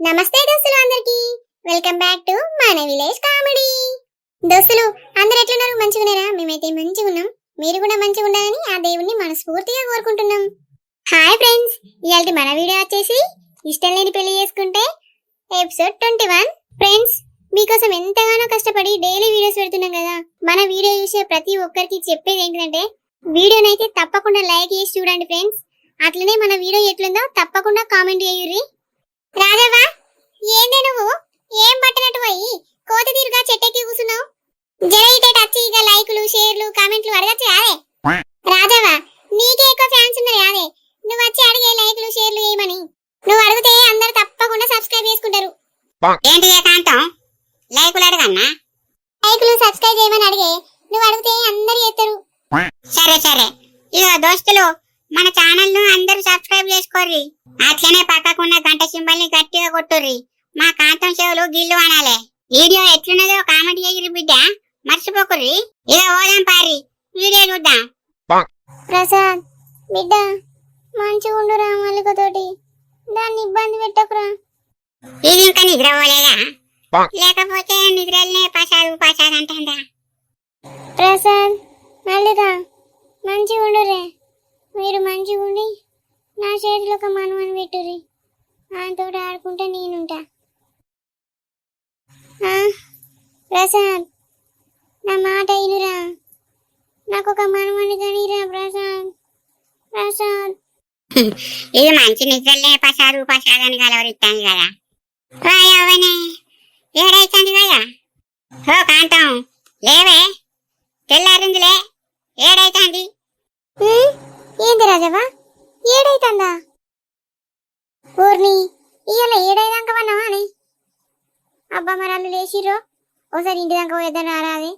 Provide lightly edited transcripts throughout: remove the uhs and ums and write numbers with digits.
నమస్తే దోస్తులు అందరికి వెల్కమ్ బ్యాక్ టు మన విలేజ్ కామెడీ. దోస్తులు అందరు ఎట్లున్నారు? మంచిగున్నారా? మేమైతే మంచిగా ఉన్నాం. మీరు కూడా మంచిగా ఉండాలని ఆ దేవుణ్ణి మనస్ఫూర్తిగా కోరుకుంటున్నాం. హాయ్ ఫ్రెండ్స్, ఇయాల్టి మన వీడియో వచ్చేసి ఇష్టం లేని పెళ్లి చేసుకుంటే ఎపిసోడ్ 21. ఫ్రెండ్స్, మీకోసం ఎంతగానో కష్టపడి డైలీ వీడియోస్ పెడుతున్నాం కదా. మన వీడియో చూసే ప్రతి ఒక్కరికి చెప్పేది ఏంటంటే వీడియోనైతే తప్పకుండా లైక్ చేసి చూడండి ఫ్రెండ్స్. అట్లనే మన వీడియో ఎట్లుందో తప్పకుండా కామెంట్ చేయుర్రి. రాజవ్వా, ఏందే నువ్వు ఏం పట్టనట్టు పోయి కోతి తీరుగా చెట్టెక్కి కూసున్నావు? జర ఇటే టచ్ ఇక లైకులు షేర్లు కామెంట్లు అడగచ్చు కాదే? రాజవ్వా, నీకే ఎక్కువ ఫ్యాన్స్ ఉన్నారు కాదే? నువ్వు వచ్చి అడిగే లైకులు షేర్లు చేయమని. నువ్వు అడిగితే అందరు తప్పకుండా సబ్స్క్రైబ్ చేసుకుంటారు. ఏంటి ఏకాంతం? లైకులు అడగన్నా? లైకులు సబ్స్క్రైబ్ చేయమని అడిగే నువ్వు అడిగితే అందరు చేస్తారు. సరే సరే, ఇక దోస్తులు మన ఛానల్ ను అందరూ సబ్స్క్రైబ్ చేసుకోర్రి. అట్లనే పక్కకున్న గంట సింబల్ ని గట్టిగా కొట్టుర్రి. మా కాంతం చెవులు గిల్లు అనాలే. వీడియో ఎట్లున్నదో కామెంట్ చేయరు బిడ్డ, మర్చిపోకుర్రి. ఇక ఓదాం పారి, వీడియో చూద్దాం. ప్రసాద్ బిడ్డ, మంచిగా ఉండురా మల్లికతోటి, దాన్ని ఇబ్బంది పెట్టకురా. ఇది ఇంకా నిద్ర పోలేదా? లేకపోతే నిద్రలనే పసాదు అంటుందా? ప్రసాద్ మల్లిక, మంచిగా ఉండురే. మీరు మంచిగా ఉండి నా చేతిలో ఒక మనవని పెట్టుర్రి. ఆయనతో ఆడుకుంటే నేనుంటా. ప్రసాద్, నా మాట ఇనురా. నాకు ఒక మనవని కనిరా ప్రసాద్. ప్రసాద్, ఇది మంచి నిద్రలనే పసాదు అని కలవరిస్తాను కదా. రాయవనే ఏడైతుంది కదా. ఓ కాంతం, లేవే, తెల్లారిందిలే, ఏడైతుంది. ఏంది రాజవ్వా, ఏడైతుందా? ఊర్ని ఇయ్యాల ఏడైదాకా వన్నావా అని? అబ్బా మరాలు లేచిర్రో, ఒకసారి ఇంటి దాకా పోయేద్దాం రారాదే.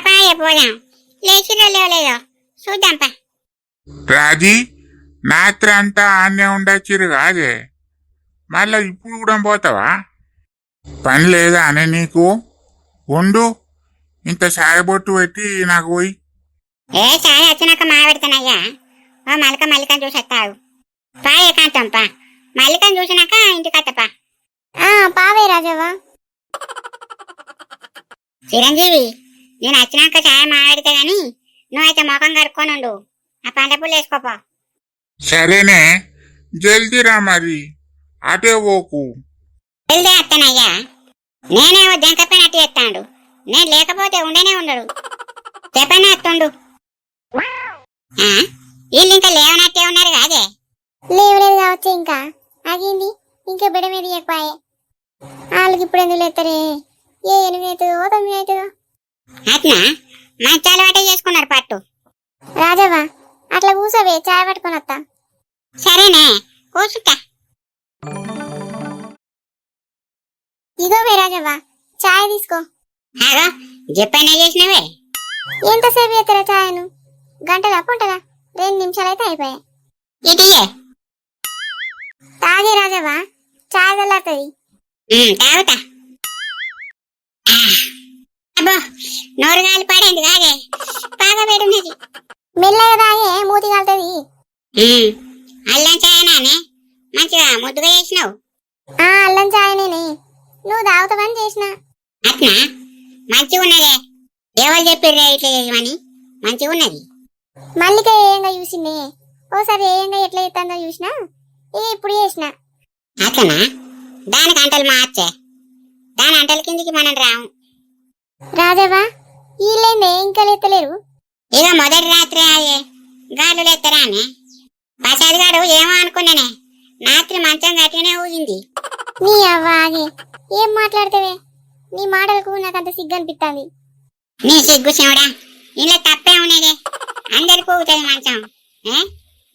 పాయే పోదాం, లేచిరో లేవలేదో చూద్దాంపా. రాజీ, రాత్రి అంతా ఆన్నే ఉండొచ్చిరు కాదే, మళ్ళా ఇప్పుడు కూడా పోతావా? పని లేదా అనే నీకు? ఉండు, ఇంత సాయబొట్టు పెట్టి నాకు పోయి. ఏ చాయ్ వచ్చినాక మా పెడతానయ్యా. ఓ మల్లికని చూసేస్తావు. పా ఏకాంతం పా, మల్లికని చూసినాక ఇంటికి అత్తపా. పావే రాజవ్వా. చిరంజీవి, నేను వచ్చినాక చాయ్ మాడితే గాని నువ్వైతే మొఖం కడుక్కొని ఉండు. ఆ పంట పుల్లు వేసుకోపో. సరేనే, జల్దీరా మరి, అటే పోకు. వెళ్తే అత్తనయ్యా. నేనేమో దెంకపోయినట్టు చేస్తాడు, నేను లేకపోతే ఉండనే ఉండడు. చెప్పనే అత్తుండు. వీళ్ళు ఇంకా లేవనట్టే ఉన్నారు కాదే? లేవలేదు కావచ్చు. ఇంకా ఆగింది, ఇంకా బిడ మీద ఎక్కువాయే. వాళ్ళకి ఇప్పుడు ఎందుకు లేస్తారే? ఏ 8 అవుతుందో 9 అవుతుందో. అట్నా మంచాలు వాటే చేసుకున్నారు పట్టు. రాజవ్వా, అట్లా కూసోవే, చాయ్ పట్టుకొని వస్తా. సరేనే, కూర్చుంటా. ఇగోవే రాజవ్వా, చాయ్ తీసుకో. ఆగో, చెప్పైనా చేసినవే. ఎంతసేపు చేస్తారా చాయను? గంటలా పుంటలా? 2 నిమిషాలు అయితే అయిపోయాయి. ఇటీయే తాగే రాజవ్వా, చాయ్ చల్లారుతుంది. తాగుతా. అబ్బో, నోరు గాలి పడింది కాదే, బాగా వేడున్నది. మెల్లగా తాగే, మూతి కాలుతుంది. అల్లం చాయనానే, మంచిగా ముద్దుగా చేసినావు. అల్లం చాయ్ నేనే, నువ్వు తాగుతావని చేసిన. అట్నా మంచిగా ఉన్నదే. ఎవరు చెప్పిర్రే ఇట్లా చేయమని? మంచిగా ఉన్నది. మల్లిక ఏంగా చూసిందే, ఓసారి ఏంగా ఎట్లా చేస్తుందో చూసినా, ఇప్పుడు చేసిన. అట్లనా? దానికి అంటలు మార్చే, దాని అంటల కిందికి మనం రాము. రాజవ్వా, వీళ్ళేందే ఇంకా లేత్తలేరు? ఇక మొదటి రాత్రి ఆయే గాలు లెత్తరా అని ప్రసాద్ గారు ఏమో అనుకున్నానే, రాత్రి మంచం గట్టిగానే ఊగింది. నీ అవ్వ ఆగే, ఏం మాట్లాడతావే? నీ మాటలకు నాకు అంత సిగ్గు అనిపిస్తుంది. నీ సిగ్గు శివుడా, ఇలా తప్పే ఉన్నదే, అందరికి ఊగుతుంది మంచం.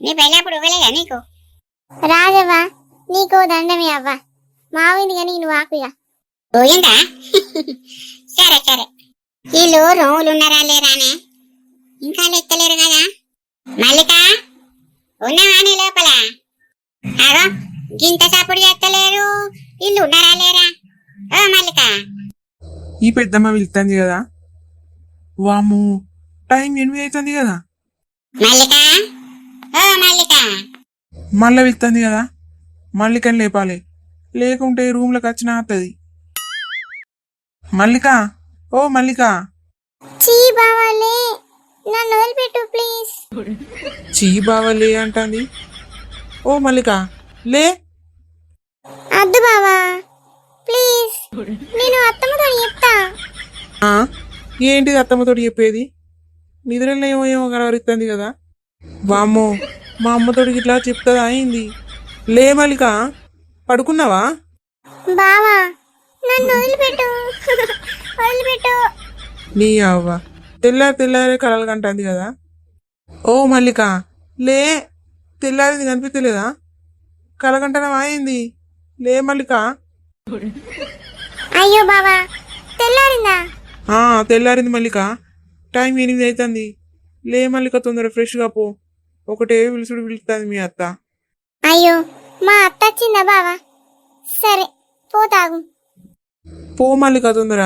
నీ పెళ్ళప్పుడు ఊగలేదా నీకు? రాజవ్వా, నీకో దండమే అవ్వ, మావింది కానీ నువ్వు ఆకుగా. ఊగిందా? సరే సరే, వీళ్ళు రూములు ఉన్నారా లేరానే? ఇంకా లెక్కలేరు కదా. మల్లిక, ఉన్నావానే లోపల? అగో, గింత సప్పుడు చేస్తలేరు, వీళ్ళు ఉన్నారా లేరా? ఓ మల్లిక. ఈ పెద్దమ్మ వెళ్తుంది కదా. వాము, టైం 8 అవుతుంది కదా. మల్లిక, ఓ మల్లిక. మళ్ళీ వెళ్తుంది కదా, మల్లికని లేపాలి. లేకుంటే రూమ్లోకి వచ్చినా వస్తుంది. మల్లిక, ఓ మల్లిక. చీ బావాలే, నన్ను వదిలిపెట్టు ప్లీజ్. చీ బావ లే అంటుంది. ఓ మల్లిక లే. అద్దు బావా ప్లీజ్, నేను అత్తమ్మతో చెప్తా. ఆ, ఏంటిది అత్తమ్మతోటి చెప్పేది? నిద్రలో ఏమో ఏమో కలవరిస్తుంది కదా. వామ్మో, మా అమ్మతోటి ఇట్లా చెప్తుందా అయింది. లే మల్లిక, పడుకున్నావా? బావా నన్ను వదిలిపెట్టు వదిలిపెట్టు. నీ అవ్వ, తెల్లారే కలలు కంటుంది కదా. ఓ మల్లిక లే, తెల్లారింది కనిపించలేదా? కలగంటనం అయింది. లే మల్లిక. అయ్యో బావా, తెల్లారిందా? ఆ, తెల్లారింది మల్లిక. టైం 8 అవుతుంది. లే మల్లిక, తొందర ఫ్రెష్గా పో. ఒకటే విలుసుడు పిలుస్తుంది మీ అత్త. అయ్యో, మా అత్త వచ్చిందా బావా? సరే పోతాగు. పో మల్లిక తొందర.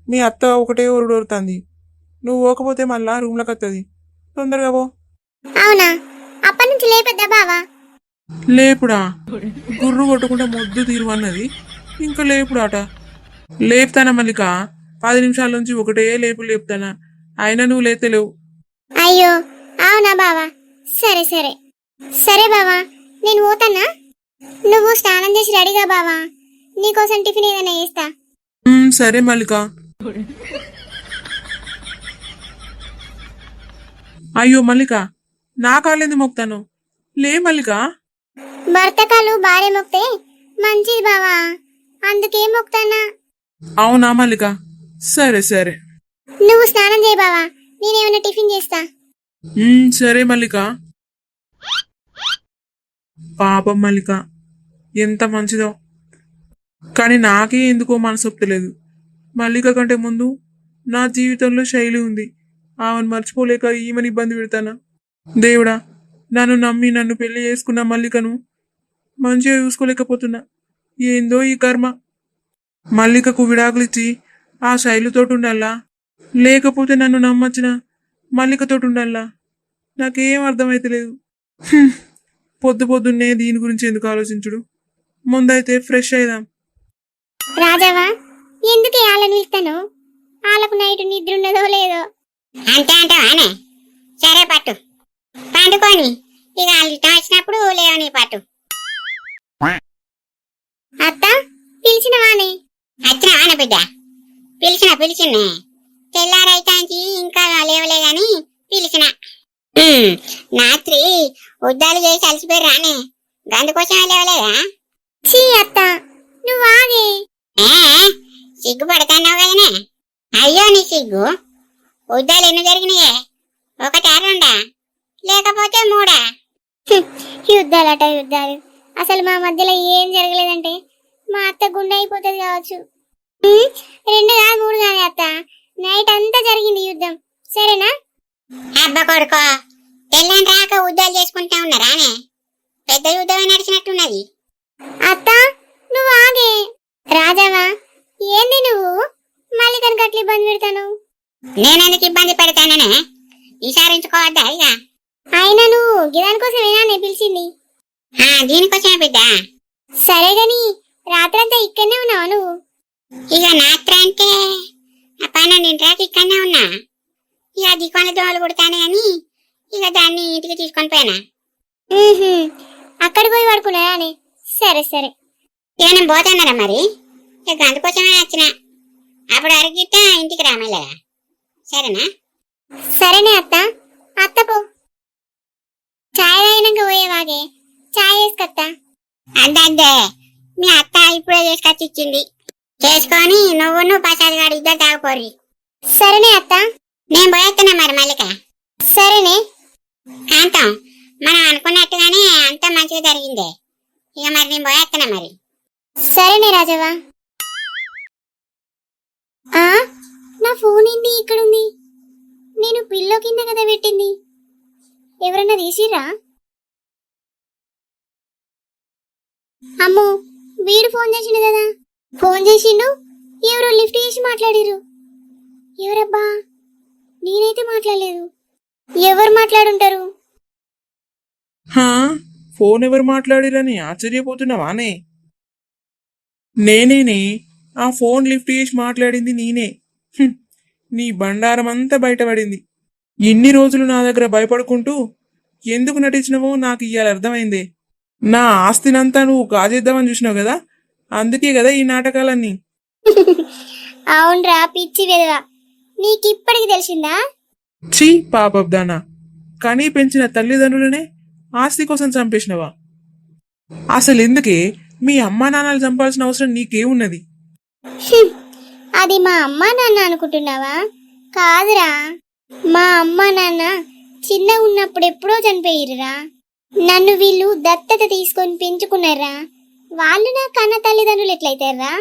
మీ అత్త ఒకటే ఒరుడోరుతుంది. నువ్వు పోకపోతే మళ్ళా రూమ్లోకి వస్తుంది. తొందరగా పో. అవునా, అప్పటి నుంచి లేపెద్దా బావా? లేపుడా? గుర్రు కొట్టుకుంటే మొద్దు తీరువన్నది, ఇంకా లేపుడాట. లేపుతానా మల్లిక, 10 నిమిషాల నుంచి ఒకటే లేపుతానా. అయినా నువ్వు లేతలేవు. అయ్యో అవునా బావా? సరే సరే సరే బావా, నేను పోతానా. నువ్వు స్నానం చేసి రెడీగా బావా, నీకోసం టిఫిన్ ఏదైనా చేస్తా. సరే మల్లిక. అయ్యో మల్లిక, నా కాళ్ళేంది మొక్తాను. లే మల్లిక. భర్తకాలు భార్య మొక్తే మంచిది బావా, అందుకే మొక్తానా. అవునా మల్లిక, సరే సరే. నువ్వు స్నానం చేయి బావా, నేనేమైనా టిఫిన్ చేస్తా. సరే మల్లిక. పాపం మల్లిక ఎంత మంచిదో, కానీ నాకే ఎందుకో మనసొప్పలేదు. మల్లిక కంటే ముందు నా జీవితంలో శైలి ఉంది. ఆమెను మర్చిపోలేక ఈమెను ఇబ్బంది పెడతానా. దేవుడా, నన్ను నమ్మి నన్ను పెళ్లి చేసుకున్న మల్లికను మంచిగా చూసుకోలేకపోతున్నా. ఏందో ఈ కర్మ. మల్లికకు విడాకులిచ్చి ఆ శైలితోటి ఉండాలా, లేకపోతే నన్ను నమ్మచ్చిన మల్లికతోటి ఉండాలా? నాకేం అర్థమైతలేదు. పొద్దున్నే దీని గురించి ఎందుకు ఆలోచించుడు. ముందైతే ఫ్రెష్ అయిదాం. రాజావా, ఎందుకు వాళ్ళని పిలుస్తాను? వాళ్ళకు నైట్ నిద్ర ఉన్నదో లేదో. అంతే అంటావానే? సరే పట్టు, పండుకొని ఇక వాళ్ళు ఇష్టం వచ్చినప్పుడు లేవని పట్టు. అత్త పిలిచినవానే? వచ్చినావానే బిడ్డ? పిలిచినే తెల్లారైతాంచి ఇంకా లేవలే గాని పిలిచిన. రాత్రి ఉద్దాలు చేసి అలసిపోయి రానే, గందుకోసమే లేవలేదా? చీ అత్త, నువ్వు ఆగే. సిగ్గుపడతాన్నావు కదనే. అయ్యో నీ సిగ్గు. ఉద్దాలు ఎన్ని జరిగినాయే? 1, 2 లేకపోతే 3? యుద్ధాలట యుద్ధాలు, అసలు మా మధ్యలో ఏం జరగలేదంటే మా అత్త గుండె అయిపోతుంది కావచ్చు. 2 కాదు 3 కాదు అత్త, నైట్ అంతా జరిగింది యుద్ధం. సరేనా? అబ్బ కొడుకో, తెల్లని రాక ఉద్దాలు చేసుకుంటా ఉన్నారానే? పెద్ద యుద్ధమే నడిచినట్టున్నది. అత్త నువ్వు ఆగే. రాజావా, ఏంది నువ్వు మల్లికను గట్ల ఇబ్బంది పెడతాను? నేనెందుకు ఇబ్బంది పెడతాననే? విచారించుకోవద్దా ఇక? అయినా నువ్వు గిదానికోసమేనా నేను పిలిచింది? దీనికోసమే బిడ్డ. సరే గాని రాత్రంతా ఇక్కడనే ఉన్నావా నువ్వు? ఇక రాత్రి అంటే 12 ఇక్కడనే ఉన్నా. ఇక దిక్కున దోమలు కుడతానే అని ఇక దాన్ని ఇంటికి తీసుకొని పోయినా. అక్కడికి పోయి పడుకున్నారా? సరే సరే. ఇక నేను పోతున్నారా మరి, ఇక అందుకోసమే వచ్చిన. అప్పుడు అరిగితే ఇంటికి రామేలా. సరేనా? సరేనే అత్త. అత్త పో, చాయ్ తాగినాక పోయేవాగే, చాయ్ వేసుకొత్తా. అద్దే, మీ అత్త ఇప్పుడే చేసుకొచ్చి ఇచ్చింది. చేసుకొని నువ్వు ప్రసాద్ గారు ఇద్దరు తాగుకోర్రి. సరేనే అత్త. నేను పోయేస్తున్నా మరి మల్లిక. సరేనే. కాంతం, మనం అనుకున్నట్టుగానే అంతా మంచిగా జరిగిందే. ఇక మరి నేను పోయేస్తున్నా మరి. సరేనే రాజవ్వ. నా ఫోన్ ఏంది ఇక్కడుంది? నేను పిల్లో కింద కదా పెట్టింది. ఎవరన్నా తీసిరా? అమ్మో, వీడు ఫోన్ చేసిండు కదా. ఫోన్ చేసిండు, ఎవరో లిఫ్ట్ చేసి మాట్లాడిరు. ఎవరబ్బా? నేనైతే మాట్లాడలేదు. ఎవరు మాట్లాడుంటారు? ఫోన్ ఎవరు మాట్లాడిరని ఆశ్చర్యపోతున్నావానే? నేనేనే ఆ ఫోన్ లిఫ్ట్ చేసి మాట్లాడింది నేనే. హ్మ్. నీ బండారం అంతా బయటపడింది. ఇన్ని రోజులు నా దగ్గర భయపడుకుంటూ ఎందుకు నటించినవో నాకు ఇవాళ అర్థమైందే. నా ఆస్తినంతా నువ్వు కాజేద్దామని చూసినావు కదా, అందుకే కదా ఈ నాటకాలన్నీ. అవునరా పిచ్చి వెదవా, నీకిప్పటికి తెలిసిందా? ఛీ పాపబ్దానా, కనీ పెంచిన తల్లిదండ్రులనే ఆస్తి కోసం చంపేసినవా? అసలు ఎందుకే మీ అమ్మా నాన్నలు చంపాల్సిన అవసరం నీకేమున్నది? హ్మ్. అది మా అమ్మా నాన్న అనుకుంటున్నావా? కాదురా, మా అమ్మా నాన్న చిన్నగా ఉన్నప్పుడు ఎప్పుడో చనిపోయిర్రా. నన్ను వీళ్ళు దత్తత తీసుకొని పెంచుకున్నారా. వాళ్ళు నా కన్న తల్లిదండ్రులు ఎట్లయితారా?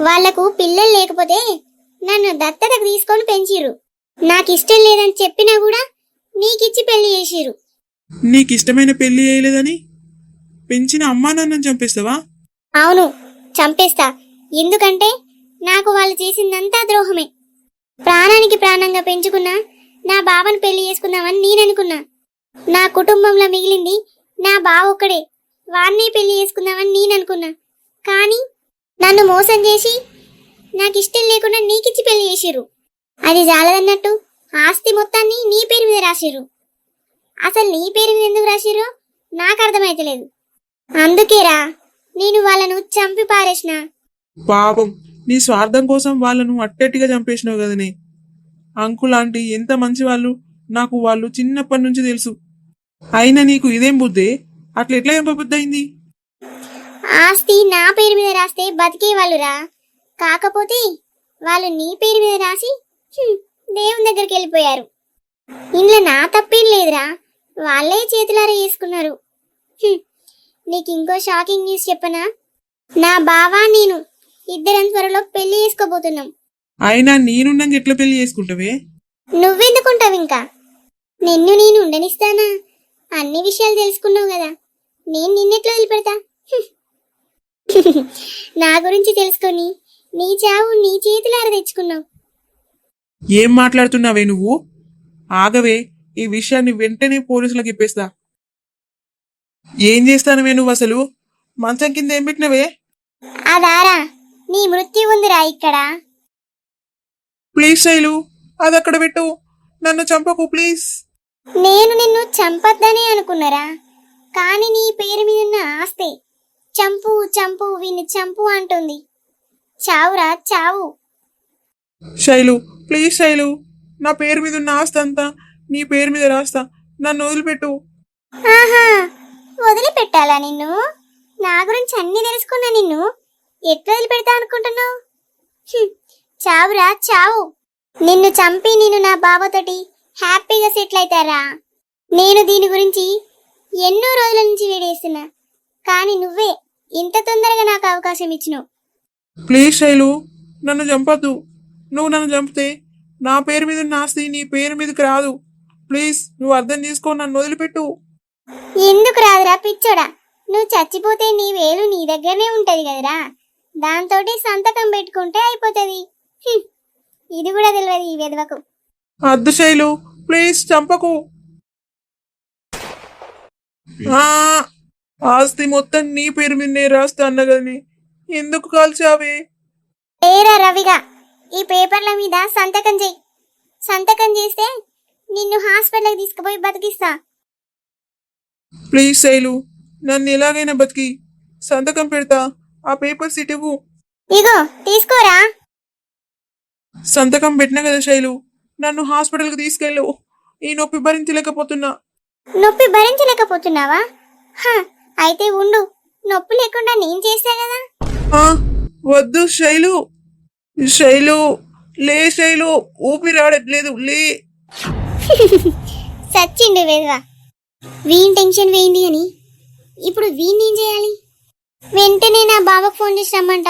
వాళ్లకు పిల్లలు లేకపోతే నన్ను దత్తతకు తీసుకొని పెంచిర్రు. నాకిష్టం లేదని చెప్పినా కూడా నీకిచ్చి పెళ్లి చేసిర్రు. నీకిష్టమైన పెళ్లి చేయలేదని పెంచిన అమ్మా నాన్నని చంపేస్తావా? అవును, చంపేస్తా. ఎందుకంటే నాకు వాళ్ళు చేసిందంతా ద్రోహమే. ప్రాణానికి ప్రాణంగా పెంచుకున్నా నా బావను పెళ్లి చేసుకుందామని నేననుకున్నా. నా కుటుంబంలో మిగిలింది నా బావ ఒక్కడే, వాణ్ణి పెళ్లి చేసుకుందామని నేననుకున్నా. కానీ నన్ను మోసం చేసి నాకిష్టం లేకుండా నీకిచ్చి పెళ్లి చేసిర్రు. అది జాలదన్నట్టు ఆస్తి మొత్తాన్ని నీ పేరు మీద రాసిర్రు. అసలు నీ పేరు మీద ఎందుకు రాసిర్రో నాకు అర్థమైతలేదు. అందుకేరా నేను వాళ్ళను చంపి పారేసిన. పాపం, నీ స్వార్థం కోసం వాళ్ళను అట్టెట్టిగా చంపేసినావు కదనే. అంకులాంటి ఎంత మంచి వాళ్ళు నాకు వాళ్ళు చిన్నప్పటి నుంచి తెలుసు. అయినా నీకు ఇదేం బుద్ధే? అట్లా ఎట్లా చంపబుద్ధి అయింది? ఆస్తి నా పేరు మీద రాస్తే బతికేవాళ్ళురా. కాకపోతే వాళ్ళు నీ పేరు మీద రాసి దేవుని దగ్గరికి వెళ్ళిపోయారు. ఇంట్లో నా తప్పేం లేదురా, వాళ్ళే చేతులారా చేసుకున్నారు. నీకు ఇంకో షాకింగ్ న్యూస్ చెప్పనా? నా బావా నేను ఇద్దరం త్వరలో పెళ్లి చేసుకోబోతున్నాం. అయినా నేనుండంగా ఎట్లా పెళ్లి చేసుకుంటావే? నువ్వెందుకుంటావు ఇంకా? నిన్ను నేను ఉండనిస్తానా? అన్ని విషయాలు తెలుసుకున్నావు కదా, నేను నిన్నెట్లా వదిలిపెడతా? నా గురించి తెలుసుకొని నీ చావు నీ చేతులారా తెచ్చుకున్నావు. ఏం మాట్లాడుతున్నావే నువ్వు? ఆగవే, ఈ విషయాన్ని వెంటనే పోలీసులకు ఇప్పేస్తా. ఏం చేస్తానవే నువ్వు? అసలు మంచం కింద ఏం పెట్టినవే? అదారా నీ మృత్యు ఉందిరా ఇక్కడ. ప్లీజ్ శైలు, అది అక్కడ పెట్టు, నన్ను చంపకు ప్లీజ్. నేను నిన్ను చంపొద్దనే అనుకున్నారా, కానీ నీ పేరు మీద ఉన్న ఆస్తే చంపు చంపు వీన్ని చంపు అంటుంది. చావురా చావు. శైలు ప్లీజ్ శైలు, నా పేరు మీద ఉన్న ఆస్తి అంతా నీ పేరు మీద రాస్తా, నన్ను వదిలిపెట్టు. ఆహా, వదిలిపెట్టాలా నిన్ను? నా గురించి అన్ని తెలుసుకున్నా నిన్ను ఎట్లా వదిలిపెడతా అనుకుంటున్నావు? చావురా చావు. నిన్ను చంపి నేను నా బావతోటి హ్యాపీగా సెటిల్ అవుతారా. నేను దీని గురించి ఎన్నో రోజుల నుంచి వేడేస్తున్నా, కానీ నువ్వే ఇంత తొందరగా నాకు అవకాశం ఇచ్చినావు. ప్లీజ్ శైలు, నన్ను చంపద్దు. నువ్వు నన్ను చంపితే నా పేరు మీద ఉన్న ఆస్తి నీ పేరు మీదకి రాదు. ప్లీజ్ నువ్వు అర్థం చేసుకో, నన్ను వదిలిపెట్టు. ఎందుకు రాదురా పిచ్చోడా? నువ్వు చచ్చిపోతే నీ వేలు నీ దగ్గరనే ఉంటది కదరా, దాంతోటి సంతకం పెట్టుకుంటే అయిపోతుంది. ఇది కూడా తెలియదు ఈ వెధవకు. అద్దు శైలు, ప్లీజ్ చంపకు. ఆ, ఆస్తి మొత్తం నీ పేరు మీదనే రాస్తా అన్న కానీ ఎందుకు కాల్చావే? ఏరా రవిగా, ఈ పేపర్ల మీద సంతకం చేయి. సంతకం చేస్తే నిన్ను హాస్పిటల్కి తీసుకుపోయి బతికిస్తా. ప్లీజ్ శైలు, నన్ను ఎలాగైనా బతికి సంతకం పెడతా. ఆ పేపర్స్ ఇటువు. ఇగో తీసుకోరా. సంతకం పెట్టినా కదా శైలు, నన్ను హాస్పిటల్కి తీసుకెళ్ళు. ఈ నొప్పి భరించలేకపోతున్నా. నొప్పి భరించలేకపోతున్నావా? అయితే ఉండు, నొప్పి లేకుండా నేను చేస్తా కదా. ఆ, వద్దు శైలు. శైలు లే, శైలు ఊపిరాడట్లేదు, లే. సచ్చిండు వేదవా. వీన్ టెన్షన్ వేయింది అని ఇప్పుడు వీణ్ ఏం చేయాలి? వెంటనే నా బావకు ఫోన్ చేసి రమ్మంట.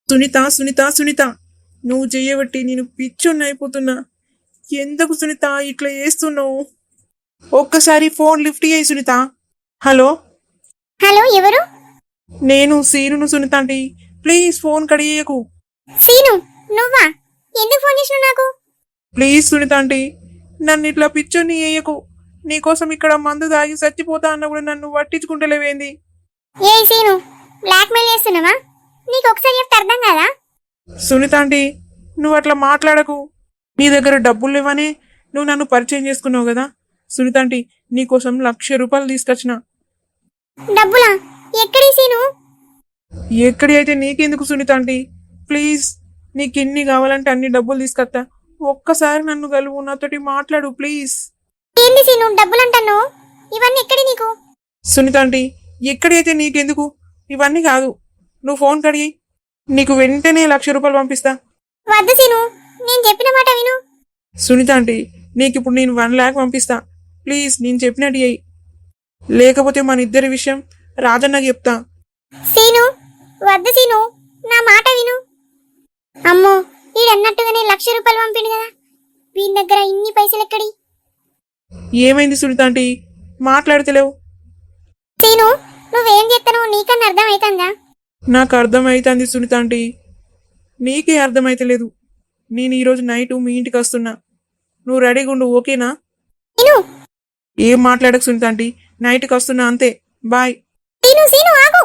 సునీత సునీత సునీత, నువ్వు చెయ్యబట్టి నేను పిచ్చోన్ని అయిపోతున్నా. ఎందుకు సునీత ఇట్లా చేస్తున్నావు? ఒక్కసారి ఫోన్ లిఫ్ట్ చేయి సునీత. హలో హలో, ఎవరు? నేను సీనును సునీత అండి. Please phone కడియకు. సీను నువ్వా? ఎందుకు ఫోన్ చేసినావు నాకు? ప్లీజ్ సునీత అండి, నన్ను ఇట్లా పిచ్చోన్ని వేయకు. నీకోసం ఇక్కడ మందు తాగి చచ్చిపోతా అన్న కూడా నన్ను పట్టించుకుంటలేవేంది? ఏ సీను బ్లాక్మెయిల్ చేస్తున్నావా? నీకు ఒకసారి చెప్తే అర్థం కాదా? సునీత ఆంటీ, నువ్వు అట్లా మాట్లాడకు. నీ దగ్గర డబ్బులు లేవని నువ్వు నన్ను పరిచయం చేసుకున్నావు కదా. సునీత ఆంటీ, నీకోసం 1,00,000 రూపాయలు తీసుకొచ్చిన. డబ్బులా? ఎక్కడి సీను? ఎక్కడి అయితే నీకెందుకు సునీత ఆంటీ? ప్లీజ్, నీకు ఎన్ని కావాలంటే అన్ని డబ్బులు తీసుకొస్తా. ఒక్కసారి నన్ను కలువు, నాతోటి మాట్లాడు ప్లీజ్. ఏంది సీను డబ్బులు అంటాను? ఇవన్నీ ఎక్కడి నీకు? సునీత ఆంటీ, ఎక్కడైతే నీకెందుకు? ఇవన్నీ కాదు, నువ్వు ఫోన్ కడిగి నీకు వెంటనే 1,00,000 రూపాయలు పంపిస్తా. వద్దు సీను, నేను చెప్పిన మాట విను. సునీత ఆంటీ, నీకు ఇప్పుడు నేను 1,00,000 పంపిస్తా. ప్లీజ్ నేను చెప్పినట్టు అయ్యి, లేకపోతే మన ఇద్దరి విషయం రాజన్నకి చెప్తా. సీను వద్దు సీను, నా మాట విను. అమ్మో, ఈడన్నట్టుగానే 1,00,000 రూపాయలు పంపిండు కదా, వీని దగ్గర ఇన్ని పైసలు ఎక్కడి? ఏమైంది సునీత ఆంటీ, మాట్లాడతలేవు? సీను, నువ్వేం చెప్తానో నీకన్నా అర్థం అవుతుందా? నాకు అర్థమైతుంది సునీత ఆంటీ, నీకే అర్థమైతలేదు. నేను ఈరోజు నైట్ మీ ఇంటికి వస్తున్నా, నువ్వు రెడీగా ఉండు, ఓకేనా? సీను ఏం మాట్లాడకు సునీత ఆంటీ, నైట్కి వస్తున్నా అంతే, బాయ్. సీను సీను ఆగు.